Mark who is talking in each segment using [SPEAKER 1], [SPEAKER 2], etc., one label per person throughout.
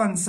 [SPEAKER 1] 50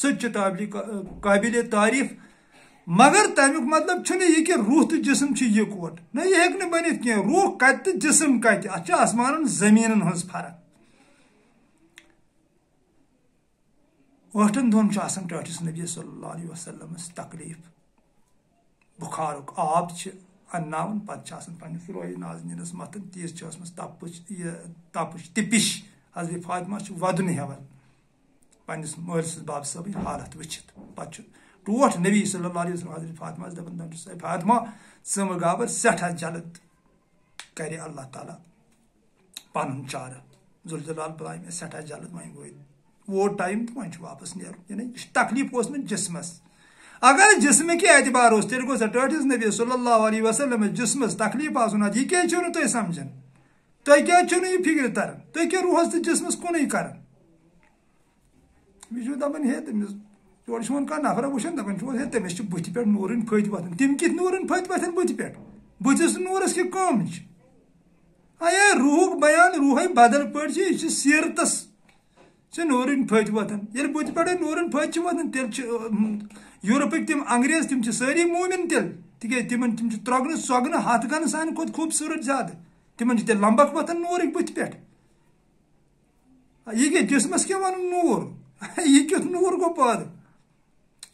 [SPEAKER 1] سچ قابل تعریف مگر تمیک مطلب چھنے یہ کہ روح تو جسم چھ یکوٹ نہ یہ ہیک نہ بنت کی روح کت تو جسم کت اتھ آسمان زمین ہز فرق ٲٹھن دۄہن چھُ آسان ٹٲٹھِس نبی صلی اللہ علیہ وسلم تکلیف بخارُک آب چھِ انناوان پتہٕ چھِ آسان پننِس رویہِ نازنیٖنس متھن تیٖژ چھِ ٲسمٕژ تپٕچ تپِش حضرت فاطمہ چھِ ودُن ہٮ۪وان پننِس مٲلۍ سٕنٛز باب صٲبٕنۍ حالت وٕچھِتھ پتہٕ چھُ ٹوٹھ نبی صلی اللہ علیہ وسلم حضرت فاطمہ دپان دپان چھُس فاطمہ ژٕ مہٕ گابر سٮ۪ٹھاہ جلد کرِ اللہ تعالیٰ پنُن چارٕ ذوالجلال بُلاے مےٚ سٮ۪ٹھاہ جلد وۄنۍ ووت ٹایم تو وۄنۍ چھُ واپس نیرُن یعنی یہِ چھُ تکلیٖف اوس نہٕ جسمس اگر جسمٕکۍ اعتبار اوس تیٚلہِ گوٚژھ ٹٲٹھِس نبی صلی اللہ علیہ وسلم جسمس تکلیٖف آسُن ادٕ یہِ کیازِ چھِو نہٕ تُہۍ سمجھان تۄہہِ کیازِ چھُو نہٕ یہِ فکرِ تران تُہۍ کیٛاہ روحس تہٕ جسمس کُنُے کران یہِ چھُ دپان ہے تٔمِس یورٕ چھُ وۄنۍ کانٛہہ نفرا وٕچھان دپان چھُ ہے تٔمِس چھِ بٕتھِ پٮ۪ٹھ نوٗرٕنۍ پھٔتۍ وۄتھان تِم کِتھ نوٗرٕنۍ پھٔتۍ وۄتھان بٕتھِ پٮ۪ٹھ بٕتھِس نوٗرس کیٛاہ کٲم چھِ اے روحُک بیان روحے بدل پٲٹھۍ چھِ یہِ چھِ سیٖرتس چھِ نوٗرٕنۍ پھٔتۍ وۄتھان ییٚلہِ بٕتھِ پٮ۪ٹھے نوٗرٕنۍ پھٔتۍ چھِ وۄتھان تیٚلہِ چھِ یوٗرپٕکۍ تِم انگریز تِم چھِ سٲری موٗمِن تیٚلہِ تِکیازِ تِمن تِم چھِ ترٛۄگنہٕ ژۄگنہٕ ہتھ گنہٕ سانہِ کھۄتہٕ خوٗبصوٗرت زیادٕ تِمن چھِ تیٚلہِ لمبکھ وۄتھان نوٗرٕکۍ بٕتھِ پٮ۪ٹھ یہِ کیٛاہ جسمس کیٛاہ ونُن نوٗر یہِ کیُتھ نوٗر گوٚو پٲدٕ یہِ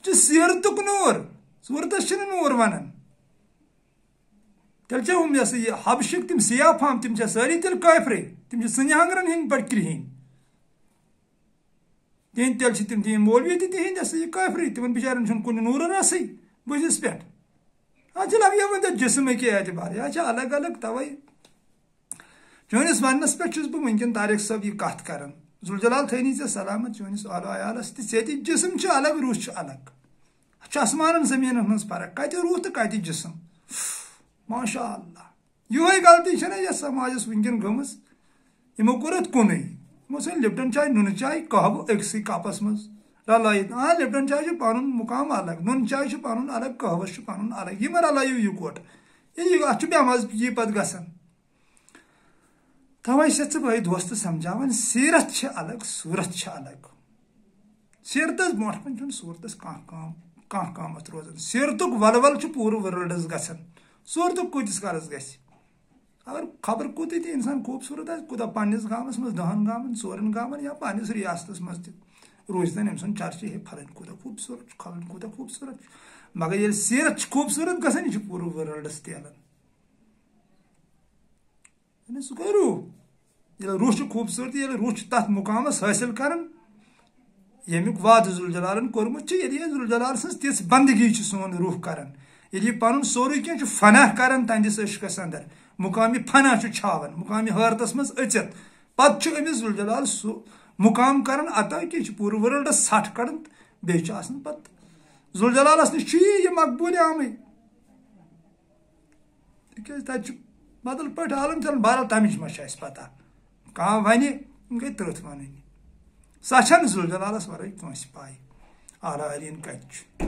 [SPEAKER 1] چھُ سیٖرتُک نوٗر صوٗرتس چھِنہٕ نوٗر ونان تیٚلہِ چھا ہُم یہِ ہسا یہِ حبشٕکۍ تِم سیاہ فام تِم چھا سٲری تیٚلہِ کٲفرے تِم چھِ سٕنہِ ہنگرن ہٕنٛدۍ پٲٹھۍ کرہِنۍ تِہنٛدۍ تیٚلہِ چھِ تِم تِہنٛدۍ مولوی تہِ تِہنٛدۍ ہسا یہِ کٲفرٕے تِمن بِچارٮ۪ن چھُنہٕ کُنہِ نوٗرٕ رسٕے بٕتھِس پٮ۪ٹھ اتھ چھِ لگان وۄنۍ جسمٕکۍ اعتبار یہِ چھِ الگ الگ توے چٲنِس وننس پٮ۪ٹھ چھُس بہٕ وٕنکیٚن طارق صٲب یہِ کتھ کران ذوالجلال تھٲینی ژےٚ سلامت چٲنِس اہلو عیالس تہِ ژےٚ تہِ جسم چھُ الگ روح چھُ الگ اتھ چھُ آسمانن زمیٖنن ہٕنٛز فرق کتہِ روح تہٕ کتہِ جسم ماشاء اللہ یِہوے غلطی چھےٚ نہ یتھ سماجس وٕنکیٚن گٔمٕژ یِمو کوٚر اتھ کُنُے یِمو ژھٕنۍ لپٹن چاے نُنہٕ چاے قہوٕ أکسٕے کپس منٛز رلٲیِتھ لپٹن چاے چھُ پنُن مُقام الگ نُنہٕ چاے چھُ پنُن الگ قہوس چھُ پنُن الگ یہِ مہ رلٲیِو یِکوٹہٕ ییٚلہِ اتھ چھُ بے مزگی پتہٕ گژھان توے چھِ ژٕ بٲے دوست سمجھاوان سیرت چھِ الگ صوٗرت چھِ الگ سیرتس برونٛٹھ کُن چھُنہٕ صوٗرتس کانٛہہ قۭمتھ روزان سیرتُک ولول چھُ پوٗرٕ ورلڈس گژھان صوٗرتُک کۭتِس کالس گژھِ اگر خبر کوٗتاہ تہِ انسان خوٗبصوٗرت آسہِ کوٗتاہ پننِس گامس منٛز 10 گامن 4 گامن یا پننِس ریاستس منٛز تہِ روزتن أمۍ سُنٛد چرچہِ ہے پھلٲنۍ کوٗتاہ خوٗبصوٗرت چھُ کھلٲنۍ کوٗتاہ خوٗبصوٗرت چھُ مگر ییٚلہِ سیرت چھِ خوٗبصوٗرت گژھان یہِ چھُ پوٗرٕ ورلڈس تیلان سُہ گوٚو روح ییٚلہِ روح چھُ خوٗبصوٗرتی ییٚلہِ روح چھُ تتھ مُقامس حٲصِل کران ییٚمیُک وعدٕ ذوالجلالن کوٚرمُت چھُ ییٚلہِ یہِ ذوالجلال سٕنٛز تِژھ بندگی چھُ سون روح کران ییٚلہِ یہِ پنُن سورُے کینٛہہ چھُ فناہ کران تہنٛدِس عشقس اندر مُقامہِ فناہ چھُ چھاوان مُقامہِ حٲرتس منٛز أژِتھ پتہٕ چھُ أمِس ذوالجلال سُہ مُقام کران عطا کہِ یہِ چھُ پوٗرٕ ورلڈس ژھٹھ کڑان بیٚیہِ چھُ آسان پتہٕ ذوالجلالس نِش چھُ یہِ مقبوٗلہِ آمٕے تِکیازِ تتہِ چھُ بدل پٲٹھۍ عالم چلان بہرحال تمِچ ما چھِ اسہِ پتہ کانٛہہ ونہِ گٔے ترٕٛتھ ونٕنۍ سۄ چھنہٕ ذوالجلالس ورٲے کٲنٛسہِ پاے اعلیٰ عالیٖن کتہِ چھُ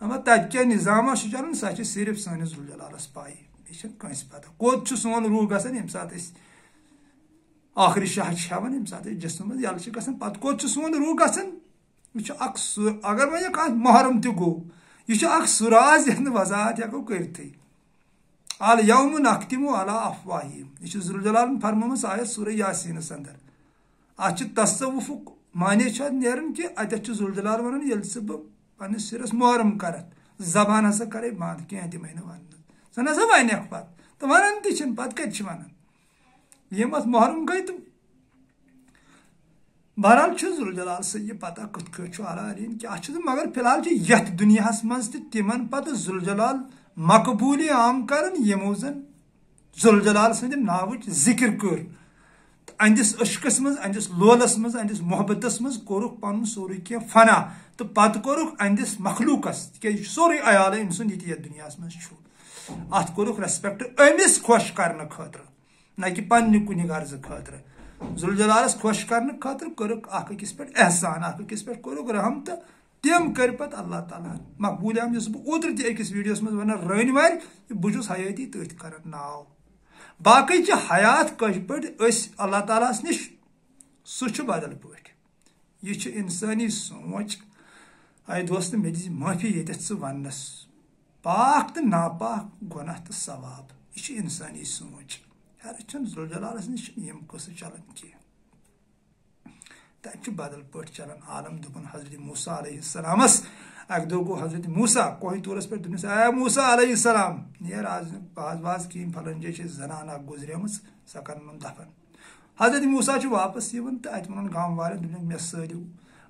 [SPEAKER 1] اما تتہِ کیٛاہ نظامہ چھُ چلان سۄ چھِ صرف سٲنِس ذوالجلالس پاے بیٚیہِ چھنہٕ کٲنٛسہِ پتہ کوٚت چھُ سون روح گژھان ییٚمہِ ساتہٕ أسۍ ٲخری شاہ چھِ ہٮ۪وان ییٚمہِ ساتہٕ أسۍ جسمہٕ منٛز یلہٕ چھِ گژھان پتہٕ کوٚت چھُ سون روح گژھان یہِ چھُ اکھ اگر وۄنۍ کانٛہہ محرم تہِ گوٚو یہِ چھُ اکھ سُراز یتھ نہٕ وضاحت ہٮ۪کو کٔرتھٕے الیومُ نختمُ علی افواہِہِم یہِ چھُ ذوالجلالن فرمٲمٕژ آیت سورہ یاسیٖنس اندر اتھ چھُ تصوُفُک معنے چھُ اتھ نیران کہِ اتٮ۪تھ چھُ ذوالجلال ونان ییٚلہِ ژٕ بہٕ پننِس سِرس محرم کرتھ زبان ہسا کرے بنٛد کینٛہہ دِمے نہٕ وننہٕ ژٕ نسا ونکھ پتہٕ تہٕ ونان تہِ چھِنہٕ پتہٕ کتہِ چھِ ونان یِم اتھ محرم گٔے تہٕ بہرحال چھُ ذوالجلال سۭتۍ یہِ پتہ کِتھ کٲٹھۍ چھُ اعلیٰ عالیٖن کہِ اتھ چھُ مگر فی الحال چھِ یتھ دُنیاہس منٛز تہِ تِمن پتہٕ ذوالجلال مقبوٗلہِ عام کران یِمو زن ذوالجلال سٕنٛدِ ناوٕچ ذِکر کٔر تہٕ اہنٛدِس عشقس منٛز اہنٛدِس لولس منٛز اہنٛدِس محبتس منٛز کوٚرُکھ پنُن سورُے کینٛہہ فنا تہٕ پتہٕ کوٚرُکھ اہنٛدِس مخلوٗقس تِکیازِ یہِ چھُ سورُے عیالے أمۍ سُنٛد یہِ تہِ یتھ دُنیاہس منٛز چھُ اتھ کوٚرُکھ ریسپیکٹ أمِس خۄش کرنہٕ خٲطرٕ نہ کہِ پننہِ کُنہِ غرضہٕ خٲطرٕ ذوالجلالس خۄش کرنہٕ خٲطرٕ کوٚرُکھ اکھ أکِس پٮ۪ٹھ احسان اکھ أکِس پٮ۪ٹھ کوٚرُکھ رحم تہٕ تِم کٔرۍ پتہٕ اللہ تعالیٰ ہن مقبوٗلہِ عام یُس بہٕ اوترٕ تہِ أکِس ویٖڈیوس منٛز ونان رٲنۍ وارِ بہٕ چھُس حیٲتی تٔتھۍ کران ناو باقٕے چھِ حیات کٲشِر پٲٹھۍ أسۍ اللہ تعالیٰ ہس نِش سُہ چھُ بدل پٲٹھۍ یہِ چھُ انسٲنی سونٛچ اے دوست مے دِژ معافی ییٚتٮ۪تھ ژٕ وننس پاک تہٕ ناپاک گۄناہ تہٕ ثواب یہ چھِ انسٲنی سونچ یار چھُنہٕ ذوالجلالس نِش چھِنہٕ یِم قٕصہٕ چلان کینٛہہ تتہِ چھُ بدل پٲٹھۍ چلان عالم دوٚپُن حضرت موسیٰ علیہ السلامس اکہِ دۄہ گوٚو حضرت موسیٰ کوہِ طورس پٮ۪ٹھ دوٚپنس اے موسیٰ علیہ السلام نیر آز باز باز کِہیٖنۍ پھلٲنۍ جایہِ چھِ زنان اکھ گُزریمٕژ سۄ کرنن دفن حضرت موسیٰ چھُ واپس یِوان تہٕ اتہِ ووٚنُن گام والٮ۪ن دوٚپنکھ مےٚ سٲرِو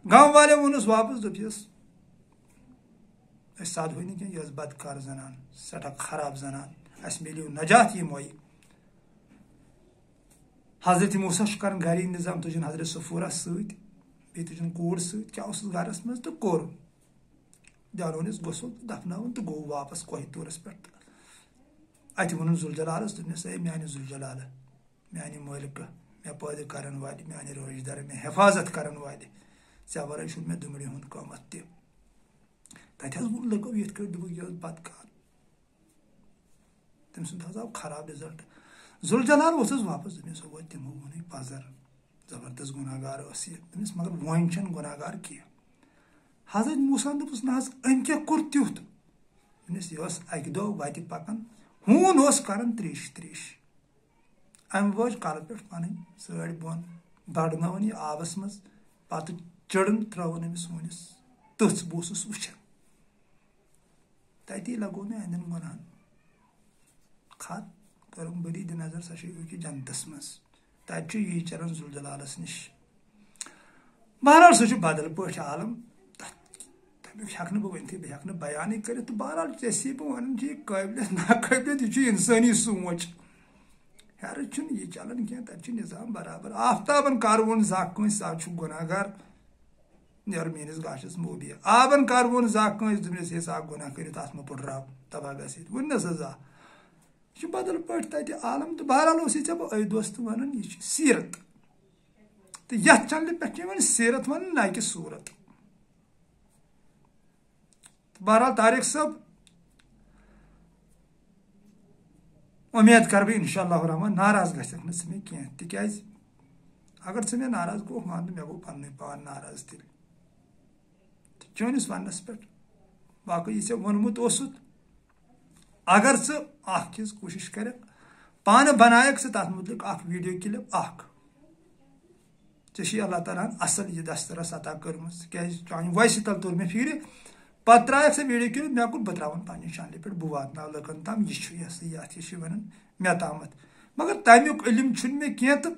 [SPEAKER 1] گام والٮ۪ن ووٚنُس واپس دوٚپیس أسۍ سادہوے نہٕ کینٛہہ یہِ ٲس بدکار زنان سٮ۪ٹھاہ خراب زنان اسہِ مِلیو نجات یِموے حضرت موسیٰ چھُ کران گرِ انتظام تُجن حضرت صفورہ سۭتۍ بیٚیہِ تُجن کوٗر سۭتۍ کیٛاہ اوسُس گرس منٛز تہٕ کوٚر دیٛانوونس غسل تہٕ دفناوُن تہٕ گوٚو واپس کوہِ طورس پٮ۪ٹھ تہٕ اتہِ ووٚنُن ذوالجلالس دوٚپنس اے میانہِ ذوالجلالہٕ میانہِ مٲلکہٕ مےٚ پٲدٕ کرن والہِ میانہِ رٲچھ در مےٚ حفاظت کرن والہِ ژےٚ ورٲے چھُنہٕ مےٚ دُمرِ ہُنٛد قۭمتھ تہِ تتہِ حظ ووٚن لُکو یِتھ کٲٹھۍ دوٚپُکھ یہِ ٲس بدکار تٔمۍ سُنٛد حظ آو خراب رِزلٹ ذوالجلال ووٚتھُس واپس دوٚپنس ہو تِمو ووٚنُے پزر زبردست گُناہ گار ٲس یہِ دوٚپنس مگر وۄنۍ چھنہٕ گُناہ گار کینٛہہ حضرت موسیٰ دوٚپُس نہ حظ أمۍ کیٛاہ کوٚر تیُتھ دوٚپنس یہِ ٲس اکہِ دۄہ وتہِ پکان ہوٗن اوس کران تریش تریش امہِ وٲج کلہٕ پٮ۪ٹھ پنٕنۍ سٲڑۍ بۄن بڑنٲوٕن یہِ آبس منٛز پتہٕ چٔڑٕن ترٲوٕن أمِس ہوٗنِس تٔژھ بہٕ اوسُس وٕچھان تتی لگوو مےٚ اہندٮ۪ن گۄناہن خط کٔرٕم بٔری دِ نظر سۄ چھِ أکہِ جنتس منٛز تتہِ چھُ یی چلان ذوالجلالس نِش بہرحال سُہ چھُ بدل پٲٹھۍ عالم تمیُک ہٮ۪کہٕ نہٕ بہٕ ؤنتھٕے بہٕ ہٮ۪کہٕ نہٕ بیانٕے کٔرِتھ تہٕ بہرحال ژےٚ بہٕ ونان چھِ یہِ قٲبلیت ناقٲبلیت یہِ چھُ انسٲنی سونچ ہیرٕ چھُنہٕ یہِ چلان کینٛہہ تتہِ چھُ نظام برابر آفتابن کر ووٚن زانٛہہ کٲنٛسہِ ژٕ چھُکھ گۄناہ گار نیرٕ میٲنِس گاشس موبیہ آبن کر ووٚن زانٛہہ کٲنٛسہِ دوٚپنس ہے ژٕ آکھ گۄناہ کٔرِتھ اتھ مہ پُٹراو تباہ گژھِتھ ووٚننس حظ زانٛہہ یہِ چھُ بدل پٲٹھۍ تتہِ عالم تہٕ بہرحال اوسُے ژےٚ بہٕ أے دوست ونان یہِ چھِ سیٖرت تہٕ یتھ چنلہِ پٮ۪ٹھ چھِ یِوان سیٖرت وننہٕ نہ کہِ صوٗرت بہرحال طارق صٲب اُمید کرٕ بہٕ انشاء اللہ الرحمان ناراض گژھکھ نہٕ ژٕ مےٚ کینٛہہ تِکیازِ اگر ژٕ مےٚ ناراض گوٚوکھ مان تہٕ مےٚ گوٚو پننُے پان ناراض تیٚلہِ تہٕ چٲنِس وننس پٮ۪ٹھ باقٕے یہِ ژےٚ ووٚنمُت اوسُتھ اگر ژٕ اکھ چیٖز کوٗشش کرکھ پانہٕ بنایکھ ژٕ تتھ متعلق اکھ ویڈیو کلپ اکھ ژےٚ چھُے اللہ تعالیٰ ہن اصل یہِ دسترس عطا کٔرمٕژ تِکیازِ چانہِ وایسہِ تل توٚر مےٚ فکرِ پتہٕ ترایکھ ژٕ ویڈیو کلپ مےٚ کوٚر بہٕ تراون پننہِ چنلہِ پٮ۪ٹھ بہٕ واتناو لُکن تام یہِ چھُ یہِ سا یہِ اتھ کیٛاہ چھِ ونان مےٚ تامتھ مگر تمیُک علم چھُنہٕ مےٚ کینٛہہ تہٕ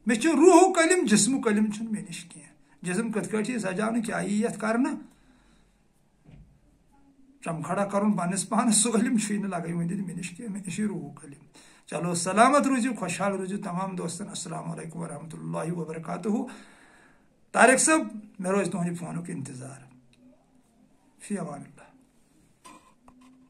[SPEAKER 1] مےٚ چھُ روحُک علم جسمُک علم چھُنہٕ مےٚ نِش کینٛہہ جسم کِتھ کٲٹھۍ چھِ سجاونہٕ کیٛاہ یی یتھ کرنہٕ چمکھڑا کرُن پننس پانس سُہ علم چھُے نہٕ لگے وۄنۍ مےٚ نِش کینٛہہ مےٚ نِش چھُ روحُک علم چلو سلامت روٗزِو خۄشحال روٗزِو تمام دوستن السلام علیکم ورحمتہ اللہ وبرکاتہ طارق صٲب مےٚ روزِ تُہنٛدِ فونُک انتظار فی امان اللہ.